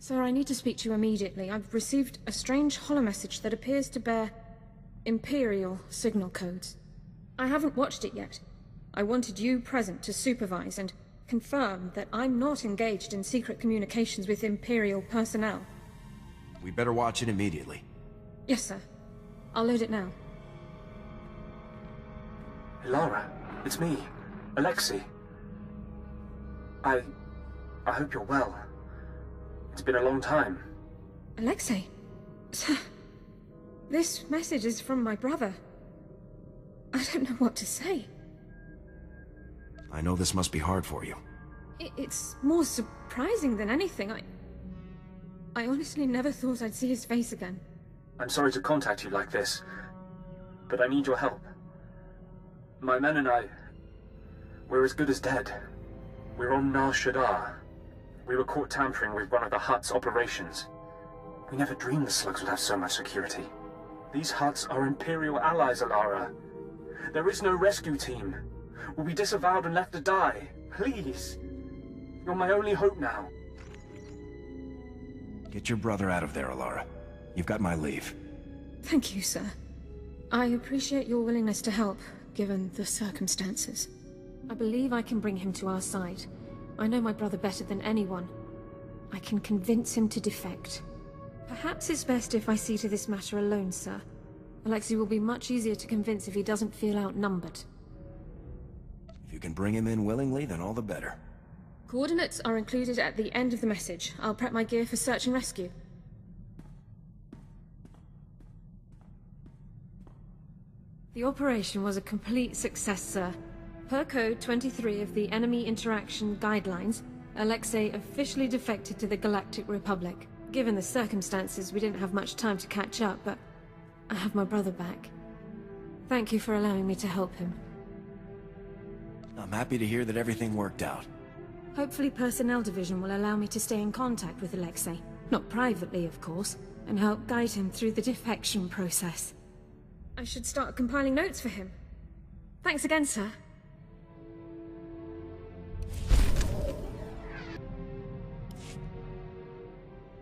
Sir, I need to speak to you immediately. I've received a strange holomessage that appears to bear Imperial signal codes. I haven't watched it yet. I wanted you present to supervise and confirm that I'm not engaged in secret communications with Imperial personnel. We better watch it immediately. Yes, sir. I'll load it now. Lara, it's me, Alexei. I hope you're well. It's been a long time. Alexei? Sir, this message is from my brother. I don't know what to say. I know this must be hard for you. It's more surprising than anything. I honestly never thought I'd see his face again. I'm sorry to contact you like this, but I need your help. My men and I, we're as good as dead. We're on Nar Shaddaa. We were caught tampering with one of the Hutt's operations. We never dreamed the slugs would have so much security. These Hutts are Imperial allies, Alara. There is no rescue team. We'll be disavowed and left to die. Please. You're my only hope now. Get your brother out of there, Alara. You've got my leave. Thank you, sir. I appreciate your willingness to help, given the circumstances. I believe I can bring him to our side. I know my brother better than anyone. I can convince him to defect. Perhaps it's best if I see to this matter alone, sir. Alexei will be much easier to convince if he doesn't feel outnumbered. If you can bring him in willingly, then all the better. Coordinates are included at the end of the message. I'll prep my gear for search and rescue. The operation was a complete success, sir. Per Code 23 of the Enemy Interaction Guidelines, Alexei officially defected to the Galactic Republic. Given the circumstances, we didn't have much time to catch up, but I have my brother back. Thank you for allowing me to help him. I'm happy to hear that everything worked out. Hopefully Personnel Division will allow me to stay in contact with Alexei. Not privately, of course, and help guide him through the defection process. I should start compiling notes for him. Thanks again, sir.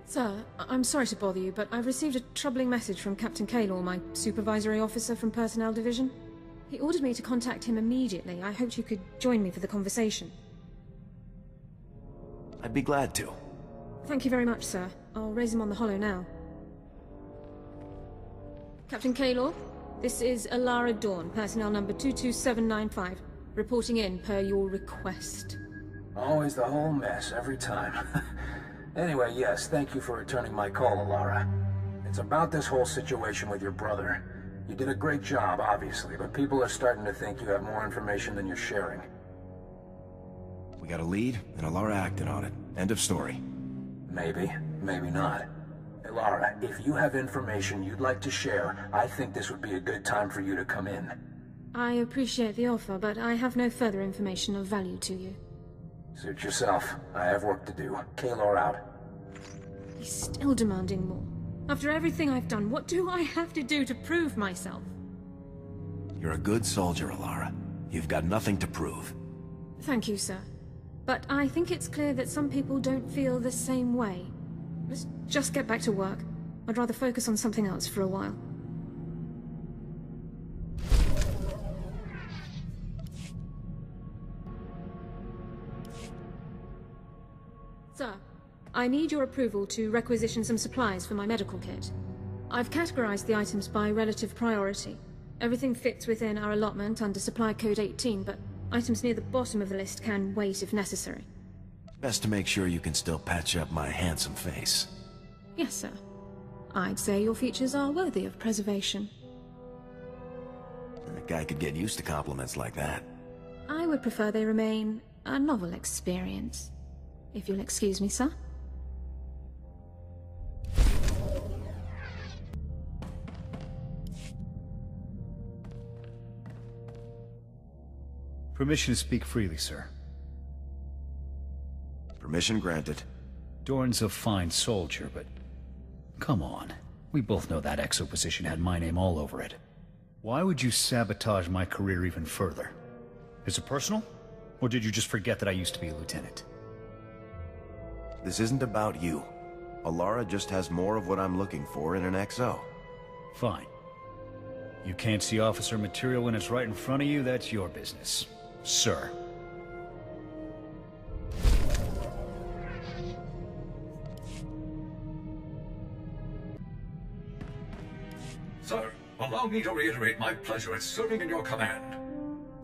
Sir, I'm sorry to bother you, but I've received a troubling message from Captain Kaylor, my supervisory officer from Personnel Division. He ordered me to contact him immediately. I hoped you could join me for the conversation. I'd be glad to. Thank you very much, sir. I'll raise him on the holo now. Captain Kaylor, this is Alara Dawn, personnel number 22795, reporting in per your request. Always the whole mess, every time. Anyway, yes, thank you for returning my call, Alara. It's about this whole situation with your brother. You did a great job, obviously, but people are starting to think you have more information than you're sharing. We got a lead, and Alara acted on it. End of story. Maybe, maybe not. Alara, if you have information you'd like to share, I think this would be a good time for you to come in. I appreciate the offer, but I have no further information of value to you. Suit yourself. I have work to do. Kaylor out. He's still demanding more. After everything I've done, what do I have to do to prove myself? You're a good soldier, Alara. You've got nothing to prove. Thank you, sir. But I think it's clear that some people don't feel the same way. Let's just get back to work. I'd rather focus on something else for a while. Sir, I need your approval to requisition some supplies for my medical kit. I've categorized the items by relative priority. Everything fits within our allotment under Supply Code 18, but items near the bottom of the list can wait if necessary. Best to make sure you can still patch up my handsome face. Yes, sir. I'd say your features are worthy of preservation. A guy could get used to compliments like that. I would prefer they remain a novel experience. If you'll excuse me, sir. Permission to speak freely, sir. Permission granted. Dorn's a fine soldier, but... come on. We both know that exo position had my name all over it. Why would you sabotage my career even further? Is it personal? Or did you just forget that I used to be a lieutenant? This isn't about you. Alara just has more of what I'm looking for in an XO. Fine. You can't see officer material when it's right in front of you, that's your business. Sir. Sir, allow me to reiterate my pleasure at serving in your command.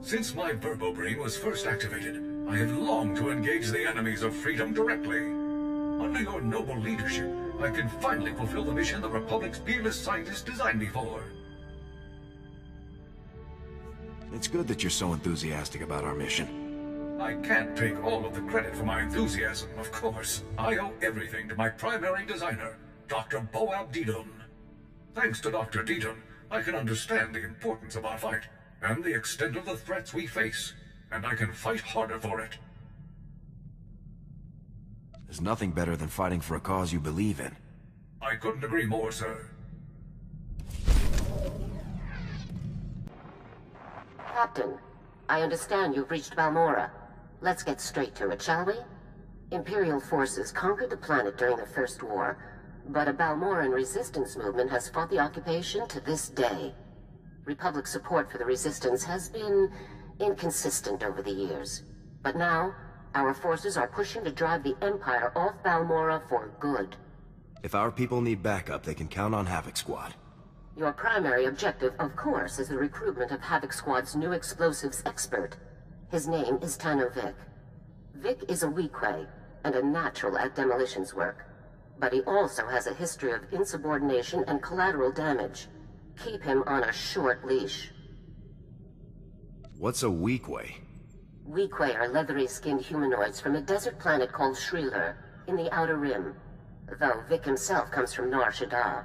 Since my Verbobrain was first activated, I have longed to engage the enemies of freedom directly. Under your noble leadership, I can finally fulfill the mission the Republic's fearless scientists designed me for. It's good that you're so enthusiastic about our mission. I can't take all of the credit for my enthusiasm, of course. I owe everything to my primary designer, Dr. Boab Deedon. Thanks to Dr. Deedon, I can understand the importance of our fight, and the extent of the threats we face, and I can fight harder for it. There's nothing better than fighting for a cause you believe in. I couldn't agree more, sir. Captain, I understand you've reached Balmorra. Let's get straight to it, shall we? Imperial forces conquered the planet during the First War, but a Balmorran resistance movement has fought the occupation to this day. Republic support for the resistance has been inconsistent over the years. But now, our forces are pushing to drive the Empire off Balmorra for good. If our people need backup, they can count on Havoc Squad. Your primary objective, of course, is the recruitment of Havoc Squad's new explosives expert. His name is Tano Vic. Vic is a Weequay, and a natural at demolitions work. But he also has a history of insubordination and collateral damage. Keep him on a short leash. What's a Weequay? Weequay are leathery-skinned humanoids from a desert planet called Shrieler, in the Outer Rim. Though Vic himself comes from Nar Shaddaa.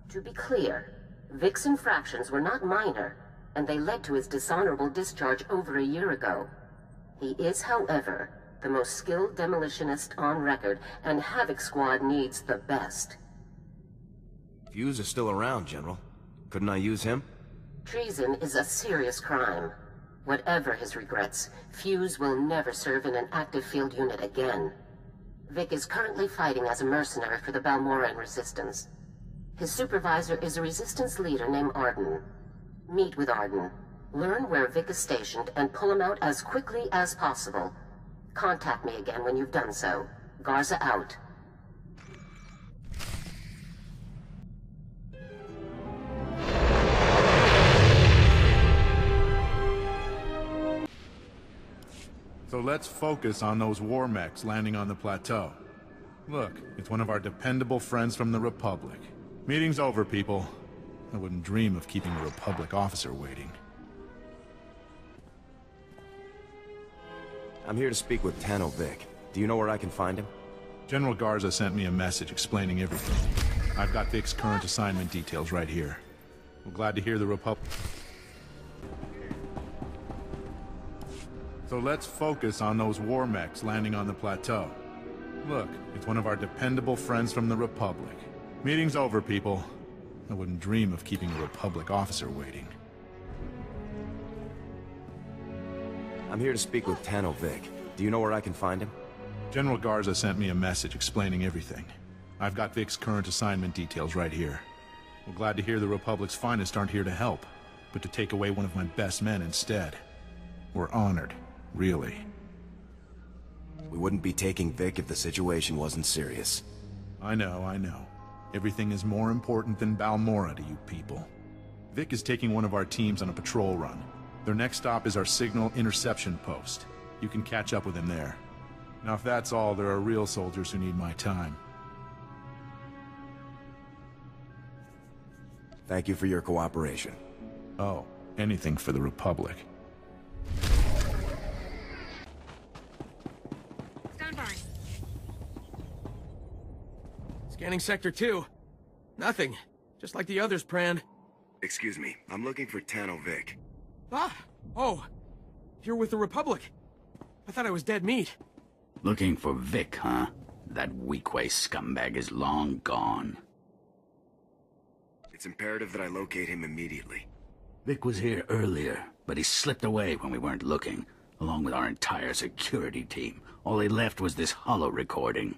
To be clear, Vic's infractions were not minor, and they led to his dishonorable discharge over a year ago. He is, however, the most skilled demolitionist on record, and Havoc Squad needs the best. Fuse is still around, General. Couldn't I use him? Treason is a serious crime. Whatever his regrets, Fuse will never serve in an active field unit again. Vic is currently fighting as a mercenary for the Balmorran Resistance. His supervisor is a resistance leader named Arden. Meet with Arden. Learn where Vic is stationed and pull him out as quickly as possible. Contact me again when you've done so. Garza out. So let's focus on those war mechs landing on the plateau. Look, it's one of our dependable friends from the Republic. Meeting's over, people. I wouldn't dream of keeping a Republic officer waiting. I'm here to speak with Tano Vic. Do you know where I can find him? General Garza sent me a message explaining everything. I've got Vic's current assignment details right here. We're glad to hear the Republic. So let's focus on those war mechs landing on the plateau. Look, it's one of our dependable friends from the Republic. Meeting's over, people. I wouldn't dream of keeping a Republic officer waiting. I'm here to speak with Tano Vic. Do you know where I can find him? General Garza sent me a message explaining everything. I've got Vic's current assignment details right here. We're glad to hear the Republic's finest aren't here to help, but to take away one of my best men instead. We're honored, really. We wouldn't be taking Vic if the situation wasn't serious. I know. Everything is more important than Balmorra to you people. Vic is taking one of our teams on a patrol run. Their next stop is our signal interception post. You can catch up with him there. Now if that's all, there are real soldiers who need my time. Thank you for your cooperation. Oh, anything for the Republic. Stand by. Scanning Sector 2. Nothing. Just like the others, Pran. Excuse me, I'm looking for Tano Vic. Ah! Oh! You're with the Republic. I thought I was dead meat. Looking for Vic, huh? That Weequay scumbag is long gone. It's imperative that I locate him immediately. Vic was here earlier, but he slipped away when we weren't looking, along with our entire security team. All he left was this holo recording.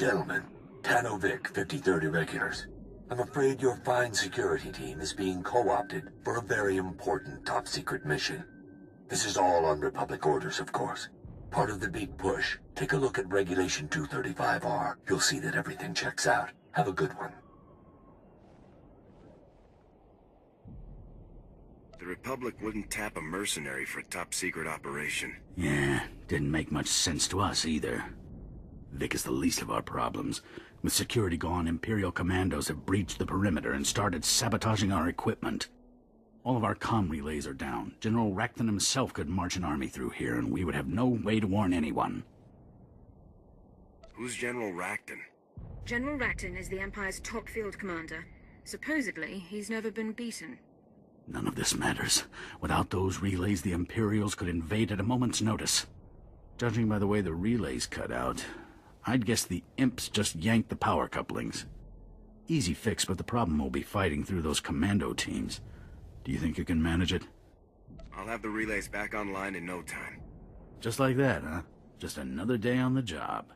Gentlemen, Tano Vic, 53rd Irregulars. I'm afraid your fine security team is being co-opted for a very important top-secret mission. This is all on Republic orders, of course. Part of the big push. Take a look at Regulation 235R. You'll see that everything checks out. Have a good one. The Republic wouldn't tap a mercenary for a top-secret operation. Yeah, didn't make much sense to us either. Vic is the least of our problems. With security gone, Imperial commandos have breached the perimeter and started sabotaging our equipment. All of our comm relays are down. General Racton himself could march an army through here, and we would have no way to warn anyone. Who's General Racton? General Racton is the Empire's top field commander. Supposedly, he's never been beaten. None of this matters. Without those relays, the Imperials could invade at a moment's notice. Judging by the way the relays cut out, I'd guess the imps just yanked the power couplings. Easy fix, but the problem will be fighting through those commando teams. Do you think you can manage it? I'll have the relays back online in no time. Just like that, huh? Just another day on the job.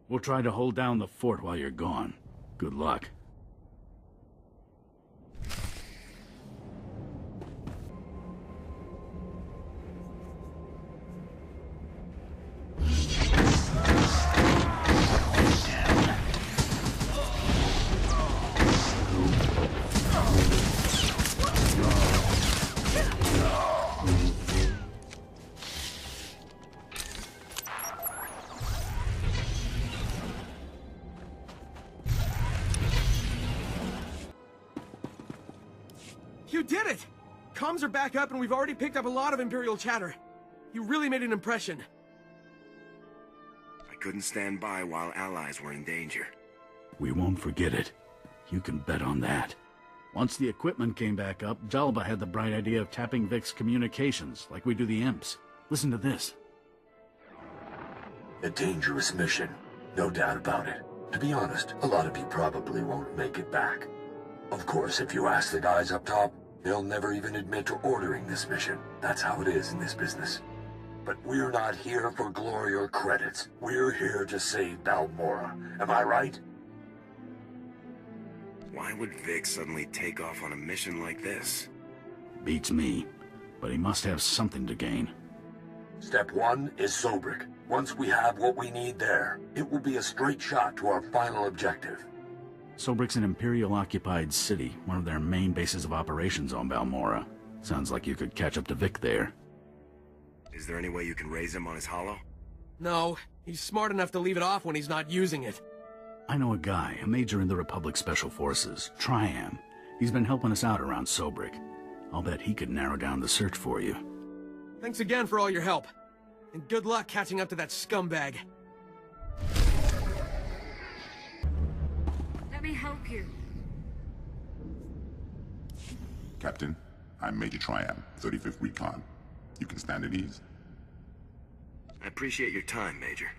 We'll try to hold down the fort while you're gone. Good luck. You did it! Comms are back up and we've already picked up a lot of Imperial chatter. You really made an impression. I couldn't stand by while allies were in danger. We won't forget it. You can bet on that. Once the equipment came back up, Jalba had the bright idea of tapping Vic's communications, like we do the imps. Listen to this. A dangerous mission. No doubt about it. To be honest, a lot of you probably won't make it back. Of course, if you ask the guys up top, they'll never even admit to ordering this mission. That's how it is in this business. But we're not here for glory or credits. We're here to save Balmora. Am I right? Why would Vic suddenly take off on a mission like this? Beats me, but he must have something to gain. Step 1 is Sobrik. Once we have what we need there, it will be a straight shot to our final objective. Sobrik's an Imperial-occupied city, one of their main bases of operations on Balmora. Sounds like you could catch up to Vic there. Is there any way you can raise him on his holo? No, he's smart enough to leave it off when he's not using it. I know a guy, a major in the Republic Special Forces, Triam. He's been helping us out around Sobrik. I'll bet he could narrow down the search for you. Thanks again for all your help. And good luck catching up to that scumbag. Let me help you. Captain, I'm Major Triam, 35th Recon. You can stand at ease. I appreciate your time, Major.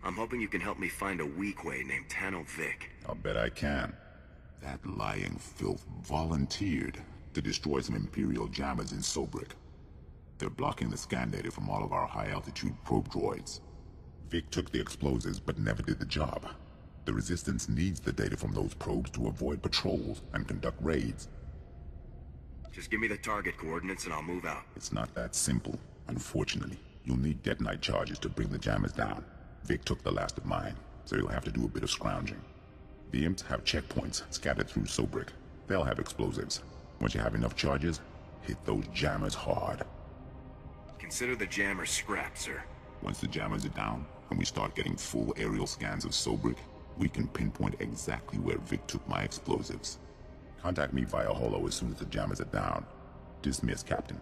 I'm hoping you can help me find a weakway named Tano Vic. I'll bet I can. That lying filth volunteered to destroy some Imperial jammers in Sobrik. They're blocking the scan data from all of our high-altitude probe droids. Vic took the explosives but never did the job. The Resistance needs the data from those probes to avoid patrols and conduct raids. Just give me the target coordinates and I'll move out. It's not that simple. Unfortunately, you'll need detonite charges to bring the jammers down. Vic took the last of mine, so you'll have to do a bit of scrounging. The imps have checkpoints scattered through Sobrik. They'll have explosives. Once you have enough charges, hit those jammers hard. Consider the jammers scrapped, sir. Once the jammers are down, and we start getting full aerial scans of Sobrik, we can pinpoint exactly where Vic took my explosives. Contact me via holo as soon as the jammers are down. Dismiss, Captain.